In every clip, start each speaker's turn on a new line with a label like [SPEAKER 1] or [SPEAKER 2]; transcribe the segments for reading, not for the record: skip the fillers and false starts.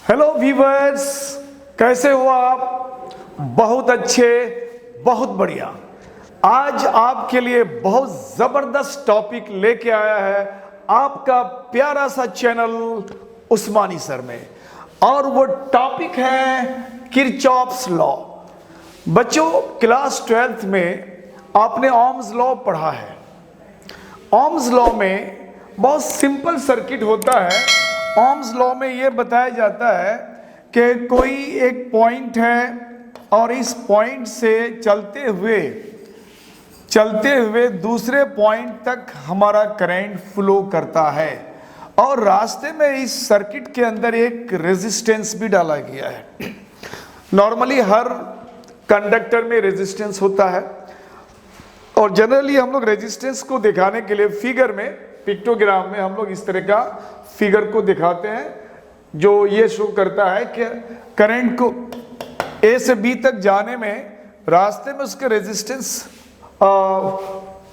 [SPEAKER 1] Hello viewers, कैसे हो आप? बहुत अच्छे, बहुत बढ़िया। आज आपके लिए बहुत जबरदस्त टॉपिक लेके आया है आपका प्यारा सा चैनल उस्मानी सर में, और वो टॉपिक है किरचॉफ्स लॉ। बच्चों, क्लास 12th में आपने ओम्स लॉ पढ़ा है। ओम्स लॉ में बहुत सिंपल सर्किट होता है। ओम्स लॉ में ये बताया जाता है कि कोई एक पॉइंट है और इस पॉइंट से चलते हुए दूसरे पॉइंट तक हमारा करंट फ्लो करता है, और रास्ते में इस सर्किट के अंदर एक रेजिस्टेंस भी डाला गया है। नॉर्मली हर कंडक्टर में रेजिस्टेंस होता है, और जनरली हम लोग रेजिस्टेंस को दिखाने के लिए फिगर में, पिक्टोग्राम में हम लोग इस तरह का फिगर को दिखाते हैं, जो ये शो करता है कि करंट को ए से बी तक जाने में रास्ते में उसके रेजिस्टेंस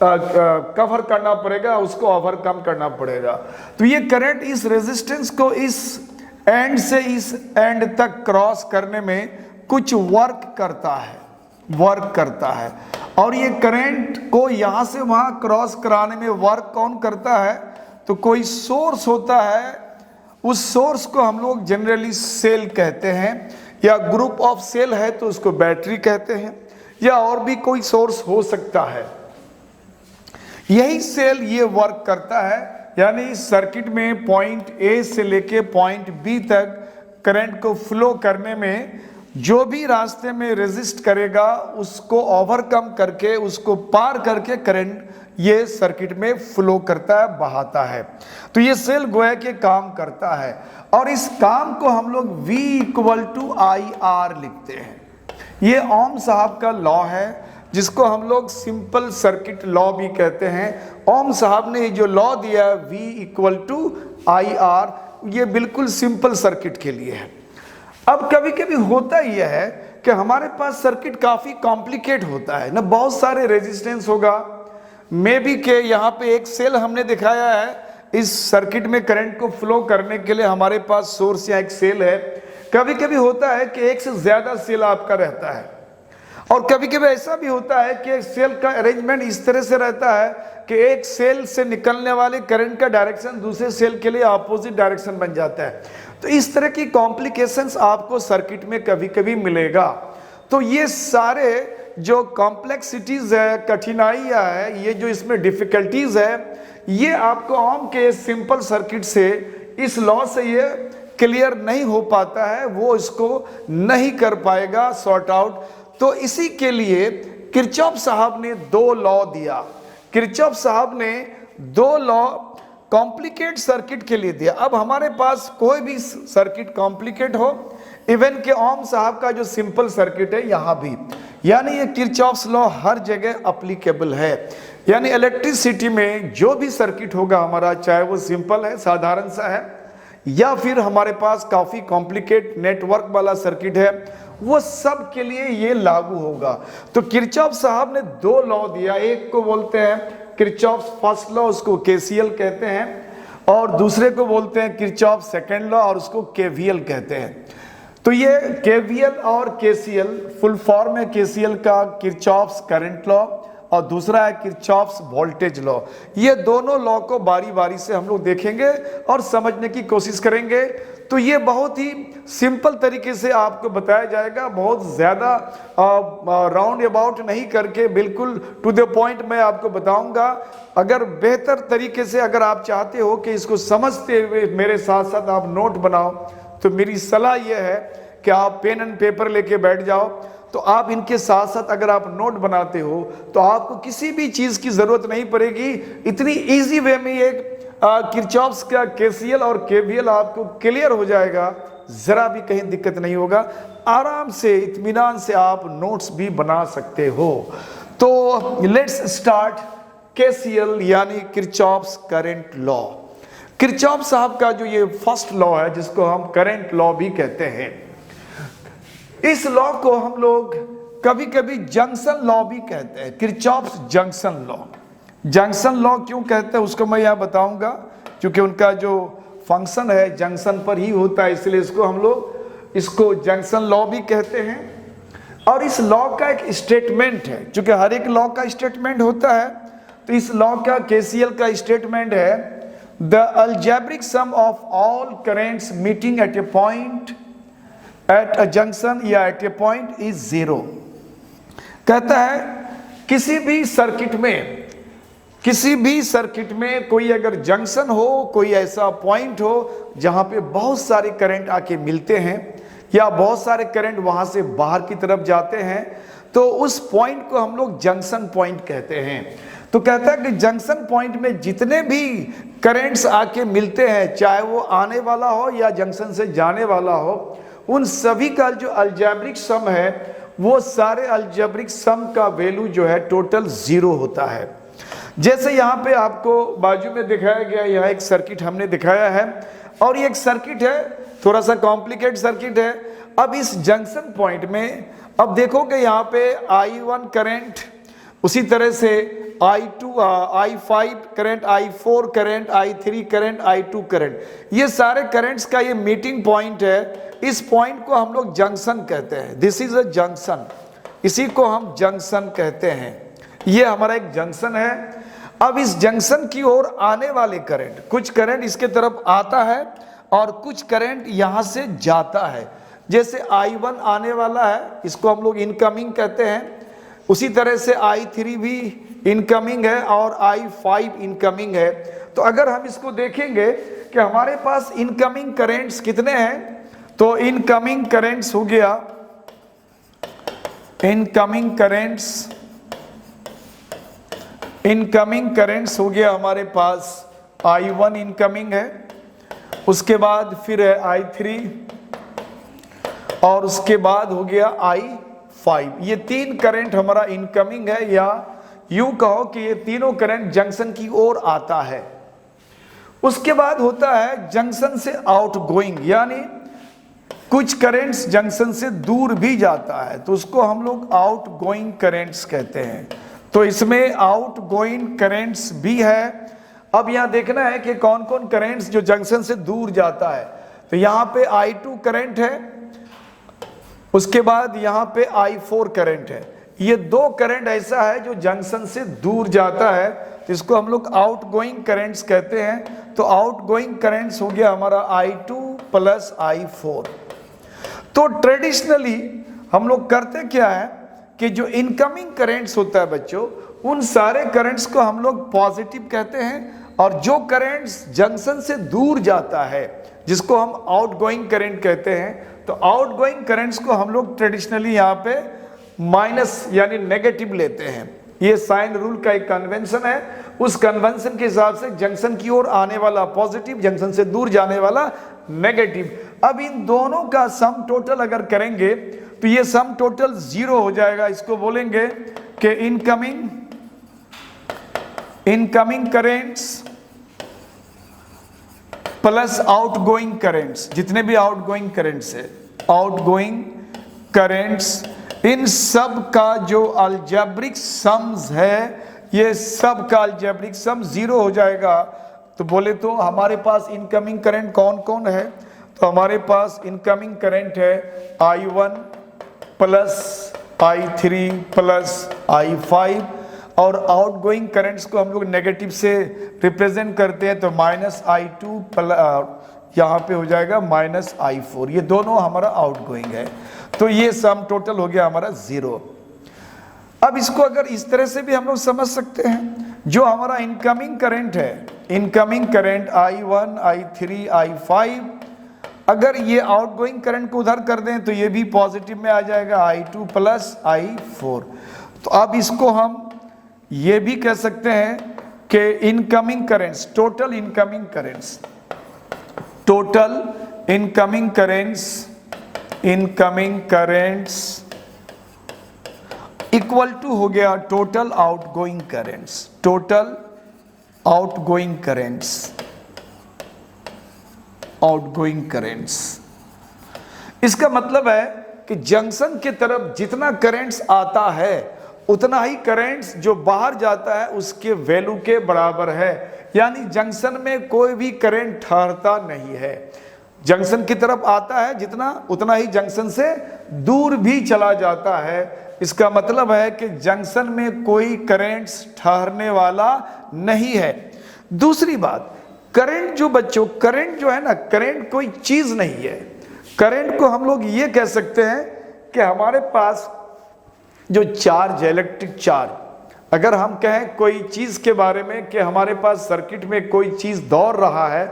[SPEAKER 1] कवर करना पड़ेगा, उसको ओवरकम करना पड़ेगा। तो ये करंट इस रेजिस्टेंस को इस एंड से इस एंड तक क्रॉस करने में कुछ वर्क करता है। और ये करंट को यहाँ से वहाँ क्रॉस कराने में वर्क कौन करता है? तो कोई सोर्स होता है। उस सोर्स को हम लोग जनरली सेल कहते हैं, या ग्रुप ऑफ सेल है तो उसको बैटरी कहते हैं, या और भी कोई सोर्स हो सकता है। यही सेल ये वर्क करता है, यानी इस सर्किट में पॉइंट ए से लेके पॉइंट बी तक करंट को फ्लो करने में जो भी रास्ते में रेजिस्ट करेगा उसको ओवरकम करके, उसको पार करके करंट ये सर्किट में फ्लो करता है, बहाता है। तो ये सेल गोया के काम करता है, और इस काम को हम लोग V = IR लिखते हैं। ये ओम साहब का लॉ है, जिसको हम लोग सिंपल सर्किट लॉ भी कहते हैं। ओम साहब ने जो लॉ दिया V = IR, ये बिल्कुल सिंपल सर्किट के लिए है। अब कभी कभी होता यह है कि हमारे पास सर्किट काफी कॉम्प्लिकेट होता है ना, बहुत सारे रेजिस्टेंस होगा, मे बी के यहाँ पे एक सेल हमने दिखाया है, इस सर्किट में करंट को फ्लो करने के लिए हमारे पास सोर्स या एक सेल है। कभी कभी होता है कि एक से ज्यादा सेल आपका रहता है, और कभी कभी ऐसा भी होता है कि सेल का अरेंजमेंट इस तरह से रहता है कि एक सेल से निकलने वाले करंट का डायरेक्शन दूसरे सेल के लिए अपोजिट डायरेक्शन बन जाता है। तो इस तरह की कॉम्प्लिकेशंस आपको सर्किट में कभी कभी मिलेगा। तो ये सारे जो कॉम्प्लेक्सिटीज है, कठिनाइयाँ है, ये जो इसमें डिफिकल्टीज है, ये आपको ओम के सिंपल सर्किट से, इस लॉ से ये क्लियर नहीं हो पाता है, वो इसको नहीं कर पाएगा सॉर्ट आउट। तो इसी के लिए किरचॉफ साहब ने 2 लॉ दिया। किरचॉफ साहब ने 2 लॉ कॉम्प्लिकेट सर्किट के लिए दिया। अब हमारे पास कोई भी सर्किट कॉम्प्लिकेट हो, इवन के ओम साहब का जो सिंपल सर्किट है यहाँ भी, यानी ये किरचॉफ्स लॉ हर जगह अप्लीकेबल है। यानी इलेक्ट्रिसिटी में जो भी सर्किट होगा हमारा, चाहे वो सिंपल है, साधारण सा है, या फिर हमारे पास काफी कॉम्प्लिकेट नेटवर्क वाला सर्किट है, वो सब के लिए ये लागू होगा। तो किरचॉफ साहब ने 2 लॉ दिया। एक को बोलते हैं किरचॉफ्स फर्स्ट लॉ, उसको KCL कहते हैं, और दूसरे को बोलते हैं किरचॉफ सेकेंड लॉ, और उसको KVL कहते हैं। तो ये KVL और KCL फुल फॉर्म है KCL का किरचॉफ्स करंट लॉ, और दूसरा है किरचॉफ्स वोल्टेज लॉ। ये दोनों लॉ को बारी बारी से हम लोग देखेंगे और समझने की कोशिश करेंगे। तो ये बहुत ही सिंपल तरीके से आपको बताया जाएगा, बहुत ज़्यादा राउंड अबाउट नहीं करके, बिल्कुल टू द पॉइंट मैं आपको बताऊंगा। अगर बेहतर तरीके से अगर आप चाहते हो कि इसको समझते हुए मेरे साथ साथ आप नोट बनाओ, तो मेरी सलाह यह है कि आप पेन एंड पेपर लेके बैठ जाओ। तो आप इनके साथ साथ अगर आप नोट बनाते हो तो आपको किसी भी चीज़ की ज़रूरत नहीं पड़ेगी। इतनी इजी वे में ये किरचॉफ्स का KCL और KVL आपको क्लियर हो जाएगा, ज़रा भी कहीं दिक्कत नहीं होगा। आराम से, इत्मीनान से आप नोट्स भी बना सकते हो। तो लेट्स स्टार्ट KCL यानी किरचॉफ्स करंट लॉ। किरचॉफ साहब का जो ये फर्स्ट लॉ है, जिसको हम करंट लॉ भी कहते हैं, इस लॉ को हम लोग कभी कभी जंक्शन लॉ भी कहते हैं। Kirchhoff's junction law. Junction law क्यों कहते हैं उसको मैं यहाँ बताऊंगा, क्योंकि उनका जो फंक्शन है जंक्शन पर ही होता है, इसलिए इसको हम लोग इसको जंक्शन लॉ भी कहते हैं। और इस लॉ का एक स्टेटमेंट है, क्योंकि हर एक लॉ का स्टेटमेंट होता है, तो इस लॉ का केसीएल का स्टेटमेंट है the algebraic sum of all currents meeting at a point at a junction या at a point is zero. कहता है किसी भी सर्किट में कोई अगर जंक्शन हो, कोई ऐसा पॉइंट हो जहां पे बहुत सारे करंट आके मिलते हैं या बहुत सारे करंट वहां से बाहर की तरफ जाते हैं, तो उस पॉइंट को हम लोग जंक्शन पॉइंट कहते हैं। तो कहता है कि जंक्शन पॉइंट में जितने भी करंट्स आके मिलते हैं, चाहे वो आने वाला हो या जंक्शन से जाने वाला हो, उन सभी का जो अलजेब्रिक सम है वो सारे अलजेब्रिक सम का वैल्यू जो है टोटल जीरो होता है। जैसे यहाँ पे आपको बाजू में दिखाया गया, यहाँ एक सर्किट हमने दिखाया है और ये एक सर्किट है, थोड़ा सा कॉम्प्लिकेट सर्किट है। अब इस जंक्शन पॉइंट में अब देखो कि यहाँ पे I1 करंट, उसी तरह से I2 I5 current, I4 current, I3 current, I2 current, ये सारे करंट्स का ये मीटिंग पॉइंट है। इस पॉइंट को हम लोग जंक्शन कहते हैं। दिस इज अ जंक्शन, इसी को हम जंक्शन कहते हैं। ये हमारा एक जंक्शन है। अब इस जंक्शन की ओर आने वाले करंट, कुछ करंट इसके तरफ आता है और कुछ करंट यहां से जाता है। जैसे I1 आने वाला है, इसको हम लोग इनकमिंग कहते हैं। उसी तरह से I3 भी इनकमिंग है और I5 इनकमिंग है। तो अगर हम इसको देखेंगे कि हमारे पास इनकमिंग करंट्स कितने हैं, तो इनकमिंग करंट्स हो गया, इनकमिंग करंट्स हो गया हमारे पास I1 इनकमिंग है, उसके बाद फिर है I3 और उसके बाद हो गया I5। ये तीन करंट हमारा इनकमिंग है, या यूं कहो कि ये तीनों करंट जंक्शन की ओर आता है। उसके बाद होता है जंक्शन से आउटगोइंग, यानी कुछ करंट्स जंक्शन से दूर भी जाता है, तो उसको हम लोग आउटगोइंग करंट्स कहते हैं। तो इसमें आउटगोइंग करंट्स भी है। अब यहां देखना है कि कौन कौन करंट्स जो जंक्शन से दूर जाता है। तो यहां पे I2 करंट है, उसके बाद यहां पे I4 करंट है। ये दो करंट ऐसा है जो जंक्शन से दूर जाता है, तो इसको हम लोग आउटगोइंग करंट्स कहते हैं। तो आउटगोइंग करंट्स हो गया हमारा I2 प्लस I4। तो ट्रेडिशनली हम लोग करते क्या है कि जो इनकमिंग करंट्स होता है बच्चों, उन सारे करंट्स को हम लोग पॉजिटिव कहते हैं, और जो करंट्स जंक्शन से दूर जाता है जिसको हम आउटगोइंग करंट कहते हैं, तो आउटगोइंग करंट्स को हम लोग ट्रेडिशनली यहाँ पे माइनस यानी नेगेटिव लेते हैं। ये साइन रूल का एक कन्वेंशन है। उस कन्वेंशन के हिसाब से जंक्शन की ओर आने वाला पॉजिटिव, जंक्शन से दूर जाने वाला नेगेटिव। अब इन दोनों का सम टोटल अगर करेंगे तो ये सम टोटल जीरो हो जाएगा। इसको बोलेंगे कि incoming currents plus outgoing currents, जितने भी आउटगोइंग करेंट्स है, आउटगोइंग करेंट्स, इन सब का जो अलजेब्रिक सम्स है, ये सब का अलजेब्रिक सम जीरो हो जाएगा। तो बोले तो हमारे पास इनकमिंग करंट कौन कौन है, तो हमारे पास इनकमिंग करंट है I1 plus I3 plus I5, और आउटगोइंग करंट्स को हम लोग नेगेटिव से रिप्रेजेंट करते हैं, तो माइनस I2 यहाँ पे हो जाएगा माइनस I4। ये दोनों हमारा आउटगोइंग है। तो ये सम टोटल हो गया हमारा जीरो। अब इसको अगर इस तरह से भी हम लोग समझ सकते हैं, जो हमारा इनकमिंग करंट है, incoming current I1 I3 I5, अगर ये आउटगोइंग करंट को उधर कर दें तो ये भी पॉजिटिव में आ जाएगा I2 प्लस I4। तो अब इसको हम ये भी कह सकते हैं कि incoming currents, total incoming currents, total incoming currents equal to हो गया total outgoing currents, total outgoing currents. इसका मतलब है कि जंक्शन की तरफ जितना करंट्स आता है उतना ही करंट जो बाहर जाता है उसके वैल्यू के बराबर है। यानी जंक्शन में कोई भी करंट ठहरता नहीं है, जंक्शन की तरफ आता है जितना, उतना ही जंक्शन से दूर भी चला जाता है। इसका मतलब है कि जंक्शन में कोई करंट ठहरने वाला नहीं है। दूसरी बात, करंट जो बच्चों, करंट जो है ना, करंट कोई चीज नहीं है। करंट को हम लोग ये कह सकते हैं कि हमारे पास जो चार्ज है, इलेक्ट्रिक चार्ज, अगर हम कहें कोई चीज के बारे में कि हमारे पास सर्किट में कोई चीज दौड़ रहा है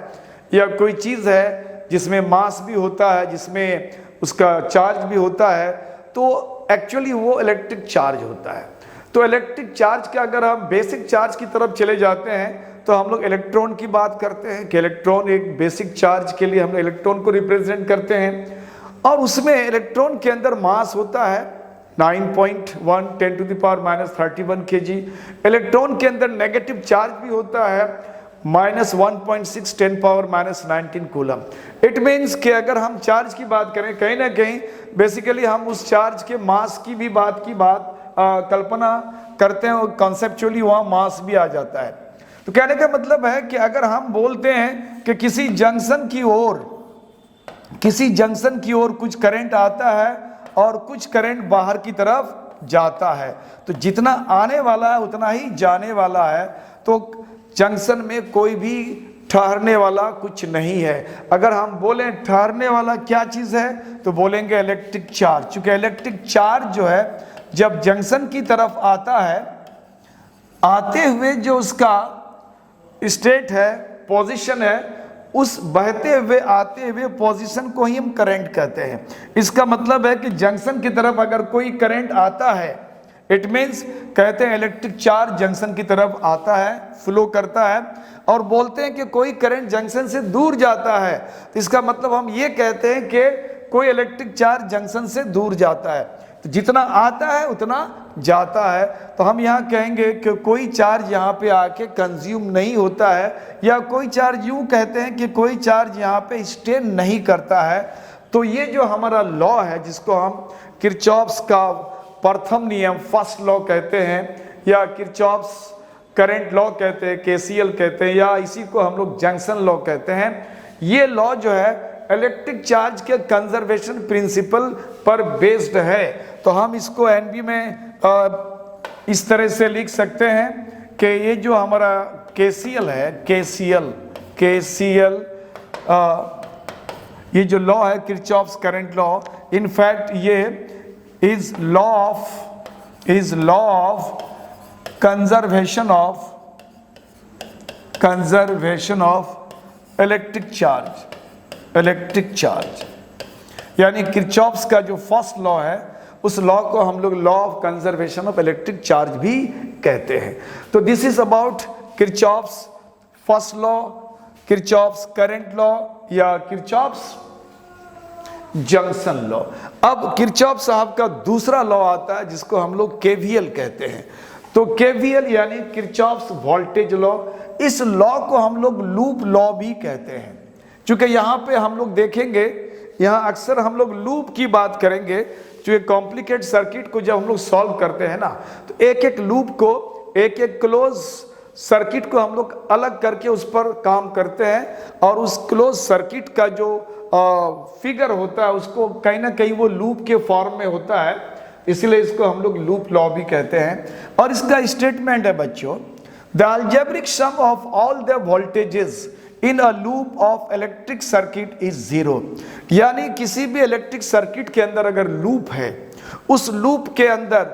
[SPEAKER 1] या कोई चीज है जिसमें मास भी होता है, जिसमें उसका चार्ज भी होता है, तो एक्चुअली वो इलेक्ट्रिक चार्ज होता है। तो इलेक्ट्रिक चार्ज के अगर हम बेसिक चार्ज की तरफ चले जाते हैं तो हम लोग इलेक्ट्रॉन की बात करते हैं कि इलेक्ट्रॉन एक बेसिक चार्ज के लिए हम इलेक्ट्रॉन को रिप्रेजेंट करते हैं, और उसमें इलेक्ट्रॉन के अंदर मास होता है 9.1 10⁻³ kg। इलेक्ट्रॉन के अंदर नेगेटिव चार्ज भी होता है -1.6 10⁻⁻19 कूलम। इट मीन्स कि अगर हम चार्ज की बात करें, कहीं ना कहीं बेसिकली हम उस चार्ज के मास की भी कल्पना करते हैं, और कॉन्सेप्चुअली वहाँ मास भी आ जाता है। तो कहने का मतलब है कि अगर हम बोलते हैं कि किसी जंक्शन की ओर कुछ करंट आता है और कुछ करंट बाहर की तरफ जाता है, तो जितना आने वाला है उतना ही जाने वाला है। तो जंक्शन में कोई भी ठहरने वाला कुछ नहीं है। अगर हम बोलें ठहरने वाला क्या चीज है तो बोलेंगे इलेक्ट्रिक चार्ज। चूंकि इलेक्ट्रिक चार्ज जो है जब जंक्शन की तरफ आता है, आते हुए जो उसका स्टेट है, पोजीशन है, उस बहते हुए आते हुए पोजीशन को ही हम करंट कहते हैं। इसका मतलब है कि जंक्शन की तरफ अगर कोई करंट आता है, इट मीन्स कहते हैं इलेक्ट्रिक चार्ज जंक्शन की तरफ आता है, फ्लो करता है, और बोलते हैं कि कोई करंट जंक्शन से दूर जाता है, तो इसका मतलब हम ये कहते हैं कि कोई इलेक्ट्रिक चार्ज जंक्शन से दूर जाता है। तो जितना आता है उतना जाता है। तो हम यहाँ कहेंगे कि कोई चार्ज यहाँ पे आके कंज्यूम नहीं होता है, या कोई चार्ज, यूँ कहते हैं कि कोई चार्ज यहाँ पे स्टे नहीं करता है। तो ये जो हमारा लॉ है, जिसको हम किरचॉफ्स का प्रथम नियम, फर्स्ट लॉ कहते हैं, या किरचॉफ्स करंट लॉ कहते हैं, केसीएल कहते हैं, या इसी को हम लोग जंक्शन लॉ कहते हैं। ये लॉ जो है इलेक्ट्रिक चार्ज के कंजर्वेशन प्रिंसिपल पर बेस्ड है। तो हम इसको एनबी में इस तरह से लिख सकते हैं कि ये जो हमारा केसीएल है, केसीएल ये जो लॉ है किरचॉफ्स करंट लॉ, इनफैक्ट ये is law of conservation of electric charge, यानी किरचॉफ्स का जो फर्स्ट लॉ है उस लॉ को हम लोग law of conservation of electric charge भी कहते हैं। तो this is about Kirchhoff's first law, Kirchhoff's current law, या किरचॉफ्स जंक्शन लॉ। अब किरचॉफ साहब का दूसरा लॉ आता है जिसको हम लोग केवीएल कहते हैं। तो केवीएल यानी किरचॉफ्स वोल्टेज लॉ, इस लॉ को हम लोग लूप लॉ भी कहते हैं। क्योंकि यहाँ पे हम लोग देखेंगे, यहाँ अक्सर हम लोग लूप की बात करेंगे, जो कॉम्प्लिकेट सर्किट को जब हम लोग सॉल्व करते हैं ना, तो एक एक लूप को, एक एक क्लोज सर्किट को हम लोग अलग करके उस पर काम करते हैं, और उस क्लोज सर्किट का जो फिगर होता है उसको कहीं ना कहीं वो लूप के फॉर्म में होता है, इसलिए इसको हम लोग लूप लॉ भी कहते हैं। और इसका स्टेटमेंट है बच्चों, the algebraic sum of all the voltages in a loop of electric circuit is 0। यानी किसी भी इलेक्ट्रिक सर्किट के अंदर अगर लूप है, उस लूप के अंदर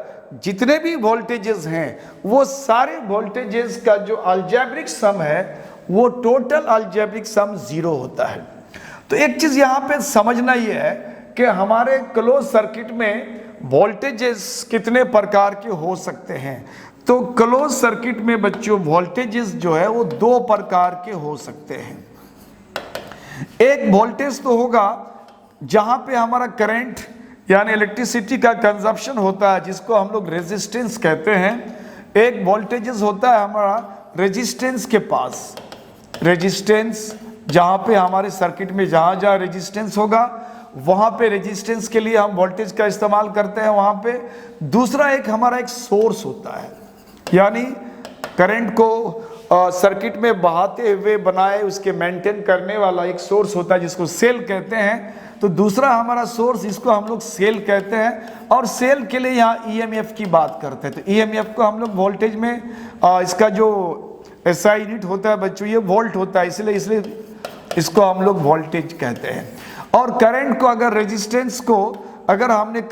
[SPEAKER 1] जितने भी वोल्टेजेस हैं, वो सारे वोल्टेजेस का जो अलजेब्रिक सम है वो टोटल अलजेब्रिक सम 0 होता है। तो एक चीज यहाँ पे समझना ये है कि हमारे क्लोज सर्किट में वोल्टेजेस कितने प्रकार के हो सकते हैं। तो क्लोज सर्किट में बच्चों वोल्टेजेस जो है वो 2 प्रकार के हो सकते हैं। एक वोल्टेज तो होगा जहां पे हमारा करंट यानी इलेक्ट्रिसिटी का कंजप्शन होता है, जिसको हम लोग रेजिस्टेंस कहते हैं। एक वोल्टेजेस होता है हमारा रेजिस्टेंस के पास, रेजिस्टेंस जहां पे हमारे सर्किट में जहां जहां रेजिस्टेंस होगा वहां पे रेजिस्टेंस के लिए हम वोल्टेज का इस्तेमाल करते हैं वहां पे। दूसरा एक हमारा एक सोर्स होता है, यानी करंट को सर्किट में बहाते हुए बनाए उसके मेंटेन करने वाला एक सोर्स होता है जिसको सेल कहते हैं। तो दूसरा हमारा सोर्स, इसको हम लोग सेल कहते हैं। और सेल के लिए यहाँ ईएमएफ की बात करते हैं। तो ईएमएफ को हम लोग वोल्टेज में इसका जो एसआई यूनिट होता है बच्चों, ये वोल्ट होता है, इसलिए इसको हम लोग वोल्टेज कहते हैं। और करंट को अगर रेजिस्टेंस को अगर हमने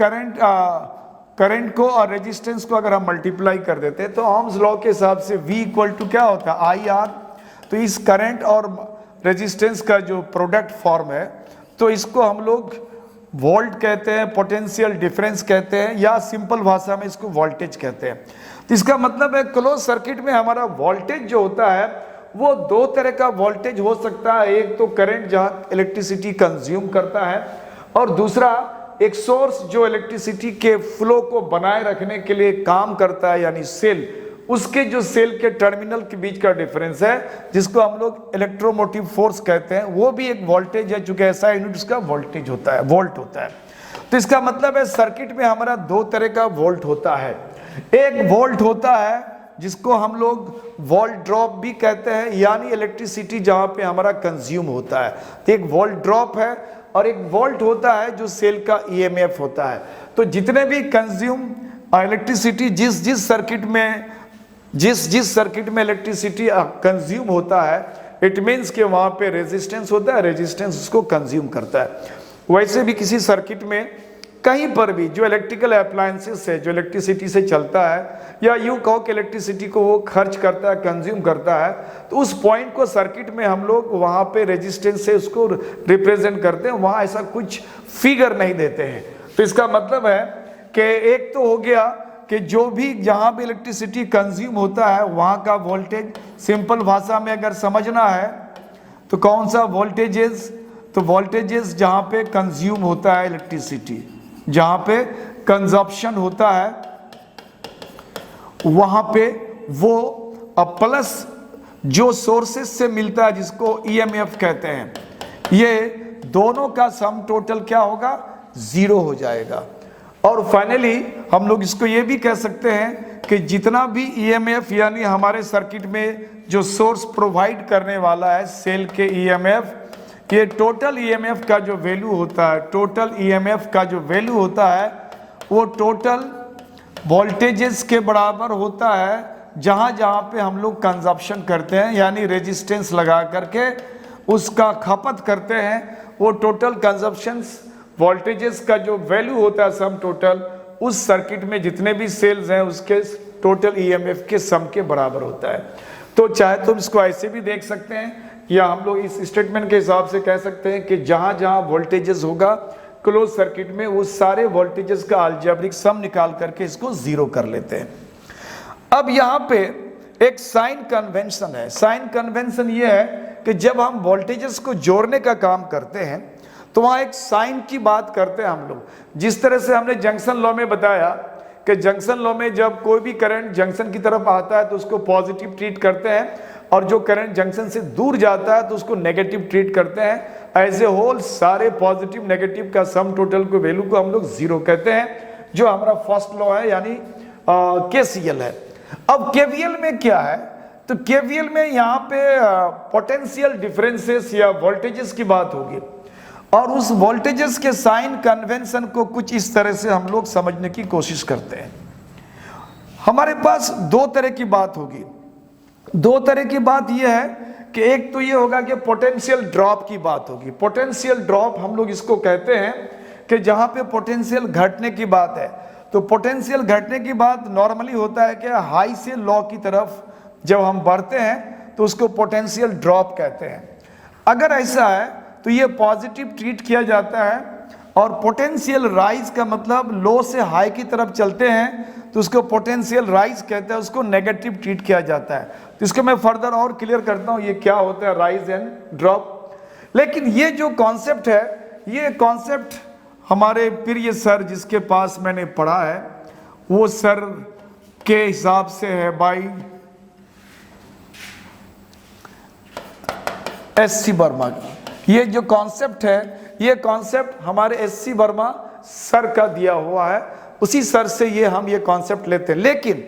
[SPEAKER 1] करंट को और रेजिस्टेंस को अगर हम मल्टीप्लाई कर देते हैं तो ओम्स लॉ के हिसाब से V इक्वल टू क्या होता है, आई आर। तो इस करंट और रेजिस्टेंस का जो प्रोडक्ट फॉर्म है तो इसको हम लोग वोल्ट कहते हैं, पोटेंशियल डिफरेंस कहते हैं, या सिंपल भाषा में इसको वोल्टेज कहते हैं। तो इसका मतलब है क्लोज सर्किट में हमारा वोल्टेज जो होता है वो दो तरह का वोल्टेज हो सकता है। एक तो करंट जहां इलेक्ट्रिसिटी कंज्यूम करता है, और दूसरा एक सोर्स जो इलेक्ट्रिसिटी के फ्लो को बनाए रखने के लिए काम करता है, यानी सेल। उसके जो सेल के टर्मिनल के बीच का डिफरेंस है जिसको हम लोग इलेक्ट्रोमोटिव फोर्स कहते हैं, वो भी एक वोल्टेज है, चूंकि ऐसा यूनिट उसका वोल्टेज होता है, वोल्ट होता है। तो इसका मतलब है सर्किट में हमारा दो तरह का वोल्ट होता है। एक वोल्ट होता है जिसको हम लोग वोल्ट ड्रॉप भी कहते हैं, यानी इलेक्ट्रिसिटी जहां पे हमारा कंज्यूम होता है। तो एक वोल्ट ड्रॉप है, और एक वोल्ट होता है जो सेल का ईएमएफ होता है। तो जितने भी कंज्यूम इलेक्ट्रिसिटी जिस सर्किट में इलेक्ट्रिसिटी कंज्यूम होता है, इट मीन्स कि वहां पे रेजिस्टेंस होता है, रेजिस्टेंस उसको कंज्यूम करता है। वैसे भी किसी सर्किट में कहीं पर भी जो इलेक्ट्रिकल अप्लायंसेस है, जो इलेक्ट्रिसिटी से चलता है, या यूं कहो कि इलेक्ट्रिसिटी को वो खर्च करता है, कंज्यूम करता है, तो उस पॉइंट को सर्किट में हम लोग वहां पे रेजिस्टेंस से उसको रिप्रेजेंट करते हैं, वहां ऐसा कुछ फिगर नहीं देते हैं। तो इसका मतलब है कि एक तो हो गया कि जो भी जहां भी इलेक्ट्रिसिटी कंज्यूम होता है वहां का वोल्टेज, सिंपल भाषा में अगर समझना है तो कौन सा वोल्टेजेस, तो वोल्टेजेस जहां पे कंज्यूम होता है इलेक्ट्रिसिटी, जहां पे कंजप्शन होता है वहां पे वो प्लस जो सोर्सेस से मिलता है जिसको ईएमएफ कहते हैं, ये दोनों का सम टोटल क्या होगा, 0 हो जाएगा। और फाइनली हम लोग इसको ये भी कह सकते हैं कि जितना भी ईएमएफ, यानी हमारे सर्किट में जो सोर्स प्रोवाइड करने वाला है सेल के ईएमएफ, ये टोटल ईएमएफ का जो वैल्यू होता है, टोटल ईएमएफ का जो वैल्यू होता है वो टोटल वोल्टेजेस के बराबर होता है जहां जहां पे हम लोग कंजप्शन करते हैं, यानी रेजिस्टेंस लगा करके उसका खपत करते हैं। वो टोटल कंजप्शंस वोल्टेजेस का जो वैल्यू होता है सम टोटल, उस सर्किट में जितने भी सेल्स हैं उसके टोटल ईएमएफ के सम के बराबर होता है। तो चाहे तुम इसको ऐसे भी देख सकते हैं, या हम लोग इस स्टेटमेंट के हिसाब से कह सकते हैं कि जहां जहां वोल्टेजेस होगा क्लोज सर्किट में, उस सारे वोल्टेजेस का अलजेब्रिक सम निकाल करके इसको 0 कर लेते हैं। अब यहाँ पे एक साइन कन्वेंशन है। साइन कन्वेंशन ये है कि जब हम वोल्टेजेस को जोड़ने का काम करते हैं तो वहाँ एक साइन की बात करते हैं हम लोग। जिस तरह से हमने जंक्शन लॉ में बताया कि जंक्शन लॉ में जब कोई भी करंट जंक्शन की तरफ आता है तो उसको पॉजिटिव ट्रीट करते हैं, और जो करंट जंक्शन से दूर जाता है तो उसको नेगेटिव ट्रीट करते हैं। एज ए होल सारे पॉजिटिव नेगेटिव का सम टोटल को वैल्यू को हम लोग 0 कहते हैं, जो हमारा फर्स्ट लॉ है, यानी केसीएल है। अब केवीएल में क्या है, तो केवीएल में यहाँ पे पोटेंशियल डिफरेंसेस या वोल्टेजेस की बात होगी, और उस वोल्टेजेस के साइन कन्वेंशन को कुछ इस तरह से हम लोग समझने की कोशिश करते हैं। हमारे पास दो तरह की बात होगी। दो तरह की बात यह है कि एक तो ये होगा कि पोटेंशियल ड्रॉप की बात होगी। पोटेंशियल ड्रॉप हम लोग इसको कहते हैं कि जहां पे पोटेंशियल घटने की बात है, तो पोटेंशियल घटने की बात नॉर्मली होता है कि हाई से लो की तरफ जब हम बढ़ते हैं तो उसको पोटेंशियल ड्रॉप कहते हैं। अगर ऐसा है तो ये पॉजिटिव ट्रीट किया जाता है, और पोटेंशियल राइज का मतलब लो से हाई की तरफ चलते हैं तो उसको पोटेंशियल राइज कहते हैं, उसको नेगेटिव ट्रीट किया जाता है। तो इसको मैं फर्दर और क्लियर करता हूँ ये क्या होता है राइज एंड ड्रॉप। लेकिन ये जो कॉन्सेप्ट है, ये कॉन्सेप्ट हमारे प्रिय सर जिसके पास मैंने पढ़ा है, वो सर के हिसाब से है बाई एससी वर्मा की। ये जो कॉन्सेप्ट है, ये कॉन्सेप्ट हमारे एससी वर्मा सर का दिया हुआ है, उसी सर से ये हम ये कॉन्सेप्ट लेते हैं। लेकिन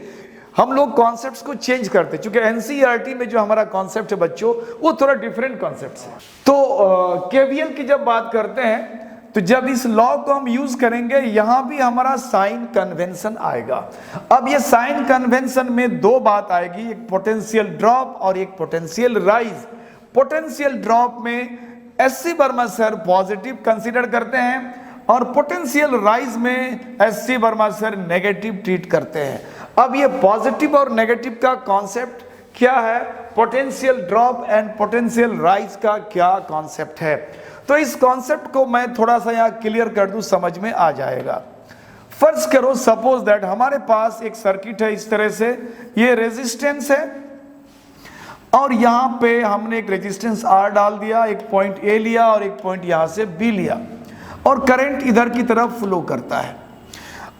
[SPEAKER 1] हम लोग कॉन्सेप्ट्स को चेंज करते हैं, क्योंकि एनसीईआरटी में जो हमारा कॉन्सेप्ट है बच्चों, वो थोड़ा डिफरेंट कॉन्सेप्ट है। तो केवीएल की जब बात करते हैं, तो जब इस लॉ को हम यूज करेंगे, यहां भी हमारा साइन कन्वेंशन आएगा। अब ये साइन कन्वेंशन में दो बात आएगी, एक पोटेंशियल ड्रॉप और एक पोटेंशियल राइज। पोटेंशियल ड्रॉप में SC Verma sir positive consider करते हैं और पोटेंशियल राइज में SC Verma sir negative treat करते हैं। अब ये पॉजिटिव और नेगेटिव का कॉन्सेप्ट क्या है, potential drop and potential rise का क्या कॉन्सेप्ट है, तो इस कॉन्सेप्ट को मैं थोड़ा सा यहाँ क्लियर कर दूं, समझ में आ जाएगा। फर्ज करो सपोज दैट हमारे पास एक सर्किट है इस तरह से, ये रेजिस्टेंस है और यहाँ पे हमने एक रेजिस्टेंस R डाल दिया, एक पॉइंट A लिया और एक पॉइंट यहाँ से B लिया, और करंट इधर की तरफ फ्लो करता है।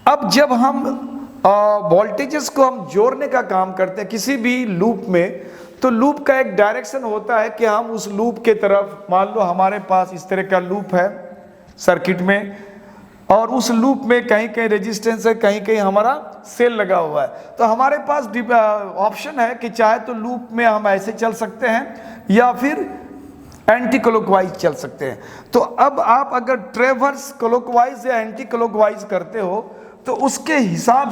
[SPEAKER 1] अब जब हम वोल्टेजेस को हम जोड़ने का काम करते हैं किसी भी लूप में, तो लूप का एक डायरेक्शन होता है कि हम उस लूप के तरफ, मान लो हमारे पास इस तरह का लूप है सर्किट में, और उस लूप में कहीं कहीं रेजिस्टेंस है, कहीं कहीं हमारा सेल लगा हुआ है, तो हमारे पास ऑप्शन है कि चाहे तो लूप में हम ऐसे चल सकते हैं या फिर एंटी क्लॉकवाइज चल सकते हैं। तो अब आप अगर ट्रेवर्स क्लॉकवाइज या एंटी क्लॉकवाइज करते हो, तो उसके हिसाब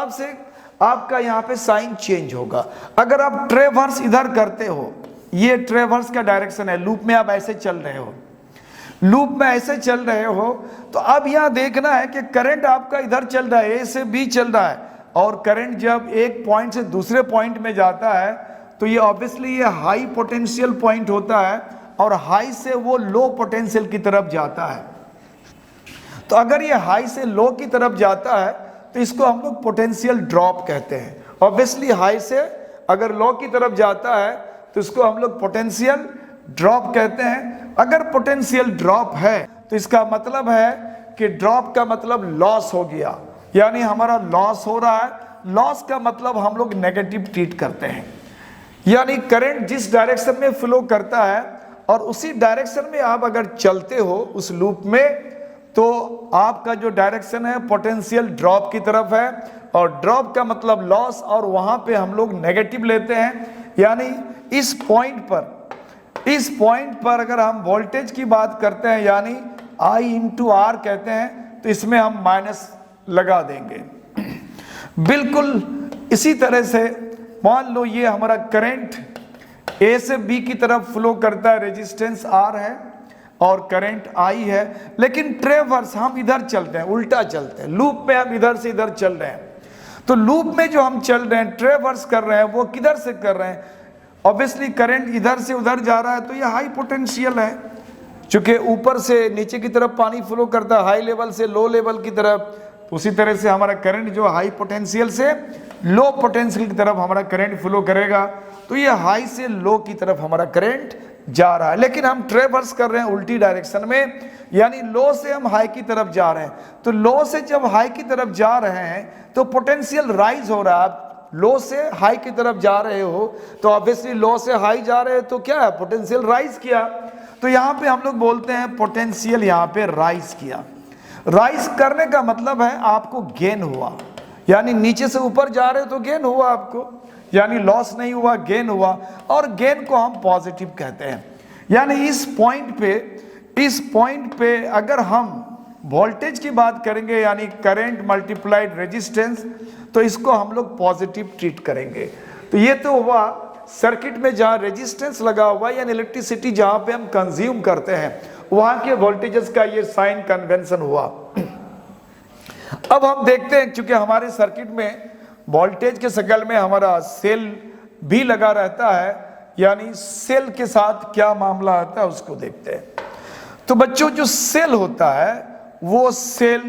[SPEAKER 1] से आपका यहाँ पे साइन चेंज होगा। अगर आप ट्रेवर्स इधर करते हो, ये ट्रेवर्स का डायरेक्शन है, लूप में आप ऐसे चल रहे हो, लूप में ऐसे चल रहे हो, तो अब यहाँ देखना है कि करंट आपका इधर चल रहा है, A से B चल रहा है, और करंट जब एक पॉइंट से दूसरे पॉइंट में जाता है, तो ये ऑब्वियसली ये हाई पोटेंशियल पॉइंट होता है, और हाई से वो लो पोटेंशियल की तरफ जाता है। तो अगर ये हाई से लो की तरफ जाता है, तो इसको हम लोग पोटेंशियल ड्रॉप कहते हैं। ऑब्वियसली हाई से अगर लो की तरफ जाता है, तो इसको हम लोग पोटेंशियल ड्रॉप कहते हैं। अगर पोटेंशियल ड्रॉप है, तो इसका मतलब है कि ड्रॉप का मतलब लॉस हो गया, यानी हमारा लॉस हो रहा है। लॉस का मतलब हम लोग नेगेटिव ट्रीट करते हैं, यानी करंट जिस डायरेक्शन में फ्लो करता है और उसी डायरेक्शन में आप अगर चलते हो उस लूप में, तो आपका जो डायरेक्शन है पोटेंशियल ड्रॉप की तरफ है, और ड्रॉप का मतलब लॉस, और वहां पे हम लोग नेगेटिव लेते हैं। यानी इस पॉइंट पर अगर हम वोल्टेज की बात करते हैं, यानी I इंटू R कहते हैं, तो इसमें हम माइनस लगा देंगे। बिल्कुल इसी तरह से मान लो ये हमारा करंट A से B की तरफ फ्लो करता है, रेजिस्टेंस R है और करंट I है, लेकिन ट्रेवर्स हम इधर चलते हैं, उल्टा चलते हैं, लूप में हम इधर से इधर चल रहे हैं। तो लूप में जो हम चल रहे हैं, ट्रेवर्स कर रहे हैं, वो किधर से कर रहे हैं, ऑब्वियसली करंट इधर से उधर जा रहा है, तो ये हाई पोटेंशियल है, क्योंकि ऊपर से नीचे की तरफ पानी फ्लो करता है, हाई लेवल से लो लेवल की तरफ। उसी तरह से हमारा करंट जो हाई पोटेंशियल से लो पोटेंशियल की तरफ हमारा करंट फ्लो करेगा, तो ये हाई से लो की तरफ हमारा करंट जा रहा है। लेकिन हम ट्रेवर्स कर रहे हैं उल्टी डायरेक्शन में, यानी लो से हम हाई की तरफ जा रहे हैं। तो लो से जब हाई की तरफ जा रहे हैं, तो पोटेंशियल राइज हो रहा है। आप लो से हाई की तरफ जा रहे हो, तो ऑब्वियसली लो से हाई जा रहे हैं, तो क्या है, पोटेंशियल राइज किया। तो यहाँ पे हम लोग बोलते हैं पोटेंशियल यहाँ पे राइज किया। राइज करने का मतलब है आपको गेन हुआ, यानी नीचे से ऊपर जा रहे हो तो गेन हुआ आपको, यानी लॉस नहीं हुआ, गेन हुआ, और गेन को हम पॉजिटिव कहते हैं। यानी इस पॉइंट पे अगर हम वोल्टेज की बात करेंगे, यानी करंट मल्टीप्लाइड रेजिस्टेंस, तो इसको हम लोग पॉजिटिव ट्रीट करेंगे। तो ये तो हुआ सर्किट में जहां रेजिस्टेंस लगा हुआ, यानी इलेक्ट्रिसिटी जहां पे हम कंज्यूम करते हैं, वहां के वोल्टेजेस का ये साइन कन्वेंशन हुआ। अब हम देखते हैं, क्योंकि हमारे सर्किट में वोल्टेज के शक्ल में हमारा सेल भी लगा रहता है, यानी सेल के साथ क्या मामला आता है उसको देखते हैं। तो बच्चों, जो सेल होता है, वो सेल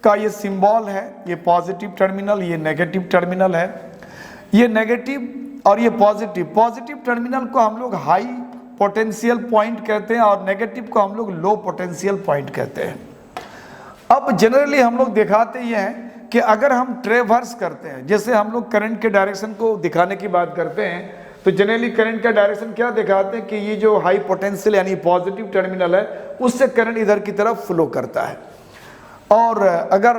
[SPEAKER 1] का ये सिंबल है, ये पॉजिटिव टर्मिनल, ये नेगेटिव टर्मिनल है, ये नेगेटिव और ये पॉजिटिव। पॉजिटिव टर्मिनल को हम लोग हाई पोटेंशियल पॉइंट कहते हैं और नेगेटिव को हम लोग लो पोटेंशियल पॉइंट कहते हैं। अब जनरली हम लोग दिखाते ये हैं कि अगर हम ट्रेवर्स करते हैं, जैसे हम लोग करंट के डायरेक्शन को दिखाने की बात करते हैं, तो जनरली करंट का डायरेक्शन क्या दिखाते हैं कि ये जो हाई पोटेंशियल यानी पॉजिटिव टर्मिनल है उससे करंट इधर की तरफ फ्लो करता है। और अगर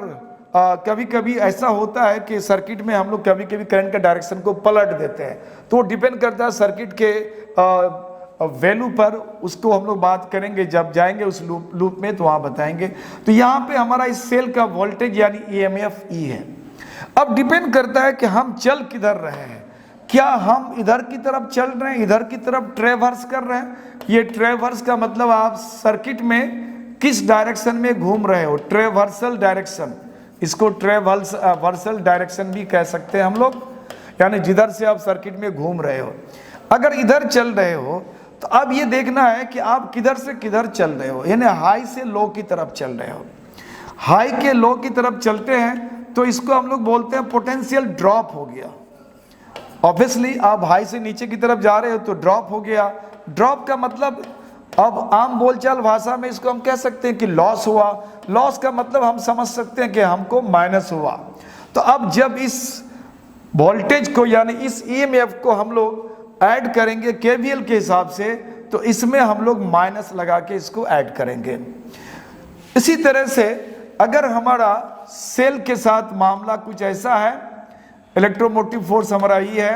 [SPEAKER 1] कभी कभी ऐसा होता है कि सर्किट में हम लोग कभी कभी करंट का डायरेक्शन को पलट देते हैं, तो डिपेंड करता है सर्किट के वैल्यू पर, उसको हम लोग बात करेंगे जब जाएंगे उस लूप में तो वहाँ बताएंगे। तो यहाँ पे हमारा इस सेल का वोल्टेज यानी EMF E है। अब डिपेंड करता है कि हम चल किधर रहे हैं, क्या हम इधर की तरफ चल रहे हैं, इधर की तरफ ट्रेवर्स कर रहे हैं। ये ट्रेवर्स का मतलब आप सर्किट में किस डायरेक्शन में घूम रहे हो, ट्रेवर्सल डायरेक्शन, इसको ट्रेवर्सल डायरेक्शन भी कह सकते हैं हम लोग, यानी जिधर से आप सर्किट में घूम रहे हो। अगर इधर चल रहे हो तो अब ये देखना है कि आप किधर से किधर चल रहे हो, यानी हाई से लो की तरफ चल रहे हो। हाई के लो की तरफ चलते हैं तो इसको हम लोग बोलते हैं पोटेंशियल ड्रॉप हो गया। ऑब्वियसली आप हाई से नीचे की तरफ जा रहे हो तो ड्रॉप हो गया। ड्रॉप का मतलब अब आम बोलचाल भाषा में इसको हम कह सकते हैं कि लॉस हुआ। लॉस का मतलब हम समझ सकते हैं कि हमको माइनस हुआ। तो अब जब इस वोल्टेज को यानी इस EMF को हम लोग ऐड करेंगे KVL के हिसाब से, तो इसमें हम लोग माइनस लगा के इसको ऐड करेंगे। इसी तरह से अगर हमारा सेल के साथ मामला कुछ ऐसा है, इलेक्ट्रोमोटिव फोर्स हमारा ये है,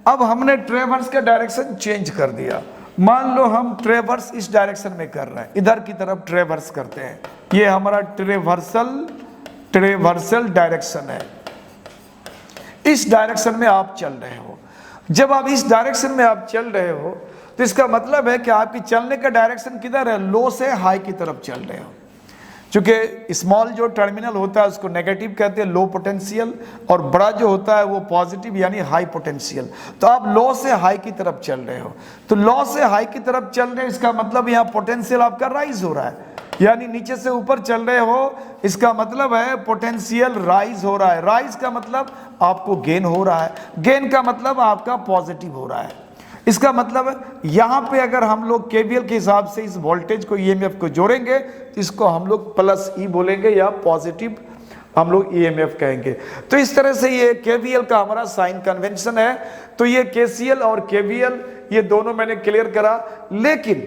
[SPEAKER 1] अब हमने ट्रेवर्स का डायरेक्शन चेंज कर दिया। मान लो हम ट्रेवर्स इस डायरेक्शन में कर रहे हैं, इधर की तरफ ट्रेवर्स करते हैं, ये हमारा ट्रेवर्सल डायरेक्शन है। इस डायरेक्शन में आप चल रहे हो। जब आप इस डायरेक्शन में आप चल रहे हो तो इसका मतलब है कि आपकी चलने का डायरेक्शन किधर है, लो से हाई की तरफ चल रहे हो। क्योंकि स्मॉल जो टर्मिनल होता है उसको नेगेटिव कहते हैं, लो पोटेंशियल, और बड़ा जो होता है वो पॉजिटिव यानी हाई पोटेंशियल। तो आप लो से हाई की तरफ चल रहे हो, तो लो से हाई की तरफ चल रहे हो, इसका मतलब यहाँ पोटेंशियल आपका राइज हो रहा है, यानी नीचे से ऊपर चल रहे हो, इसका मतलब है पोटेंशियल राइज हो रहा है। राइज का मतलब आपको गेन हो रहा है, गेन का मतलब आपका पॉजिटिव हो रहा है। इसका मतलब यहाँ पे अगर हम लोग KVL के हिसाब से इस वोल्टेज को EMF को जोड़ेंगे तो इसको हम लोग प्लस E बोलेंगे या पॉजिटिव हम लोग EMF कहेंगे। तो इस तरह से ये KVL का हमारा साइन कन्वेंशन है। तो ये KCL और KVL ये दोनों मैंने क्लियर करा, लेकिन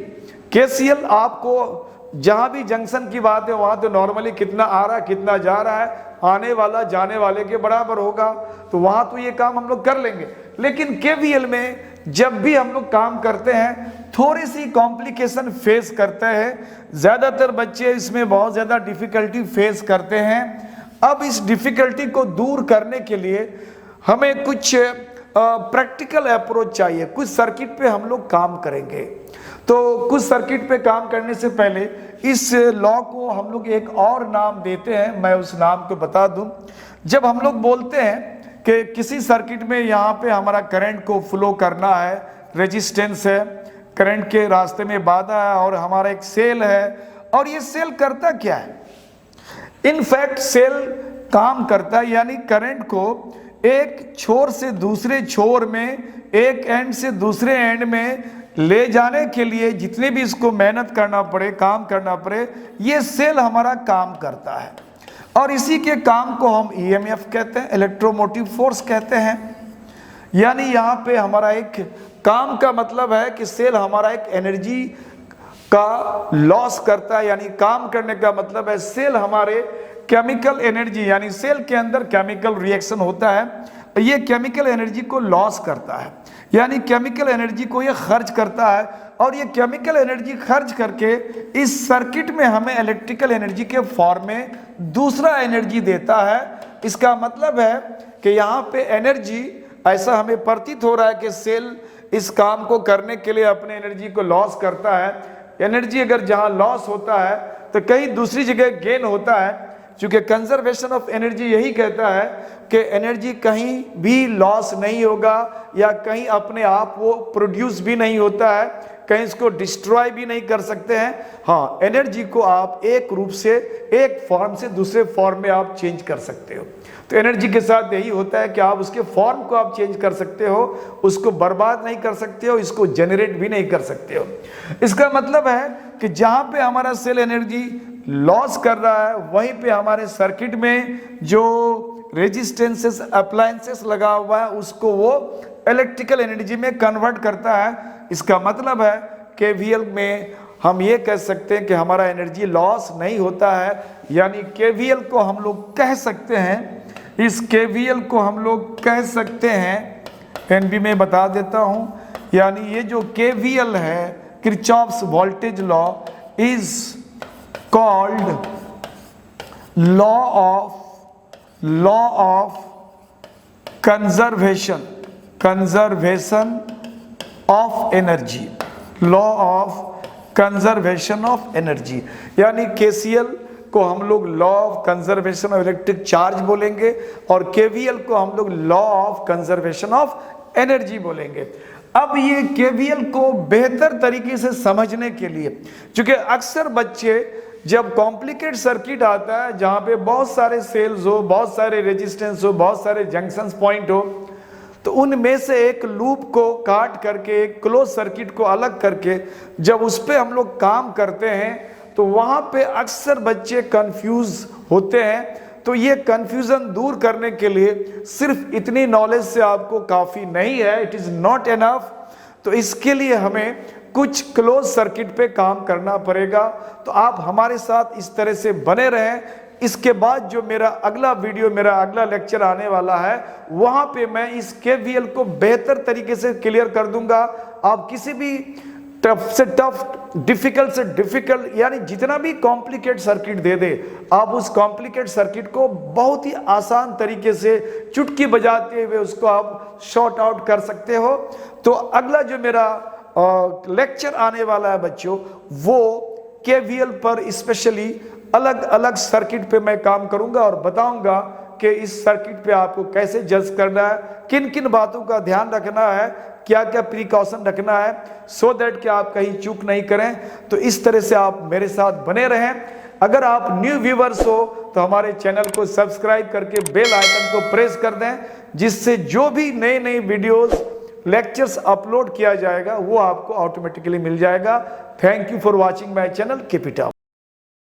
[SPEAKER 1] KCL आपको जहां भी जंक्शन की बात है वहां तो नॉर्मली कितना आ रहा है कितना जा रहा है, आने वाला जाने वाले के बराबर होगा, तो वहां तो ये काम हम लोग कर लेंगे। लेकिन KVL में जब भी हम लोग काम करते हैं थोड़ी सी कॉम्प्लिकेशन फेस करते हैं, ज्यादातर बच्चे इसमें बहुत ज्यादा डिफिकल्टी फेस करते हैं। अब इस डिफिकल्टी को दूर करने के लिए हमें कुछ प्रैक्टिकल अप्रोच चाहिए। कुछ सर्किट पे हम लोग काम करेंगे, तो कुछ सर्किट पे काम करने से पहले इस लॉ को हम लोग एक और नाम देते हैं, मैं उस नाम को बता दूं। जब हम लोग बोलते हैं कि किसी सर्किट में यहाँ पे हमारा करंट को फ्लो करना है, रेजिस्टेंस है, करंट के रास्ते में बाधा है और हमारा एक सेल है, और ये सेल करता क्या है, इनफैक्ट सेल काम करता है यानी करंट को एक छोर से दूसरे छोर में, एक एंड से दूसरे एंड में ले जाने के लिए जितने भी इसको मेहनत करना पड़े, काम करना पड़े, ये सेल हमारा काम करता है। और इसी के काम को हम EMF कहते हैं, इलेक्ट्रोमोटिव फोर्स कहते हैं। यानी यहाँ पे हमारा एक काम का मतलब है कि सेल हमारा एक एनर्जी का लॉस करता है, यानी काम करने का मतलब है सेल हमारे केमिकल एनर्जी, यानी सेल के अंदर केमिकल रिएक्शन होता है, ये केमिकल एनर्जी को लॉस करता है, यानी केमिकल एनर्जी को ये खर्च करता है, और ये केमिकल एनर्जी खर्च करके इस सर्किट में हमें इलेक्ट्रिकल एनर्जी के फॉर्म में दूसरा एनर्जी देता है। इसका मतलब है कि यहाँ पे एनर्जी, ऐसा हमें प्रतीत हो रहा है कि सेल इस काम को करने के लिए अपने एनर्जी को लॉस करता है। एनर्जी अगर जहाँ लॉस होता है तो कहीं दूसरी जगह गेन होता है, क्योंकि कंजर्वेशन ऑफ एनर्जी यही कहता है कि एनर्जी कहीं भी लॉस नहीं होगा या कहीं अपने आप वो प्रोड्यूस भी नहीं होता है, कहीं इसको डिस्ट्रॉय भी नहीं कर सकते हैं। हाँ, एनर्जी को आप एक रूप से, एक फॉर्म से दूसरे फॉर्म में आप चेंज कर सकते हो। तो एनर्जी के साथ यही होता है कि आप उसके फॉर्म को आप चेंज कर सकते हो, उसको बर्बाद नहीं कर सकते हो, इसको जनरेट भी नहीं कर सकते हो। इसका मतलब है कि जहाँ पे हमारा सेल एनर्जी लॉस कर रहा है वहीं पे हमारे सर्किट में जो रेजिस्टेंसेस, अप्लायंसेस लगा हुआ है उसको वो इलेक्ट्रिकल एनर्जी में कन्वर्ट करता है। इसका मतलब है केवीएल में हम ये कह सकते हैं कि हमारा एनर्जी लॉस नहीं होता है, यानी केवीएल को हम लोग कह सकते हैं, इस केवीएल को हम लोग कह सकते हैं, एनबी में बता देता हूं, यानी ये जो केवीएल है, Kirchhoff's voltage law, is called law of conservation of energy, law of conservation of energy, यानी केसीएल को हम लोग law of conservation of electric charge बोलेंगे और केवीएल को हम लोग law of conservation of energy बोलेंगे। अब ये केवीएल को बेहतर तरीके से समझने के लिए, क्योंकि अक्सर बच्चे जब कॉम्प्लिकेट सर्किट आता है जहां पे बहुत सारे सेल्स हो, बहुत सारे रेजिस्टेंस हो, बहुत सारे जंक्शन पॉइंट हो, तो उनमें से एक लूप को काट करके, एक क्लोज सर्किट को अलग करके जब उस पर हम लोग काम करते हैं तो वहां पे अक्सर बच्चे कंफ्यूज होते हैं। तो ये कंफ्यूजन दूर करने के लिए सिर्फ इतनी नॉलेज से आपको काफ़ी नहीं है, इट इज़ नॉट एनफ। तो इसके लिए हमें कुछ क्लोज सर्किट पे काम करना पड़ेगा। तो आप हमारे साथ इस तरह से बने रहें। इसके बाद जो मेरा अगला वीडियो, मेरा अगला लेक्चर आने वाला है, वहां पे मैं इस केवीएल को बेहतर तरीके से क्लियर कर दूंगा। आप किसी भी टफ से टफ, डिफिकल्ट से डिफिकल्ट, यानी जितना भी कॉम्प्लिकेट सर्किट दे दे, आप उस कॉम्प्लिकेट सर्किट को बहुत ही आसान तरीके से चुटकी बजाते हुए उसको आप शॉर्ट आउट कर सकते हो। तो अगला जो मेरा लेक्चर आने वाला है बच्चों, वो केवीएल पर स्पेशली अलग अलग सर्किट पे मैं काम करूंगा और बताऊंगा कि इस सर्किट पे आपको कैसे जज करना है, किन किन बातों का ध्यान रखना है, क्या क्या प्रिकॉशन रखना है, सो दैट कि आप कहीं चूक नहीं करें। तो इस तरह से आप मेरे साथ बने रहें। अगर आप न्यू व्यूवर्स हो तो हमारे चैनल को सब्सक्राइब करके बेल आइकन को प्रेस कर दें, जिससे जो भी नए नए वीडियोस, लेक्चर्स अपलोड किया जाएगा वो आपको ऑटोमेटिकली मिल जाएगा। Thank you for watching my channel, keep it up.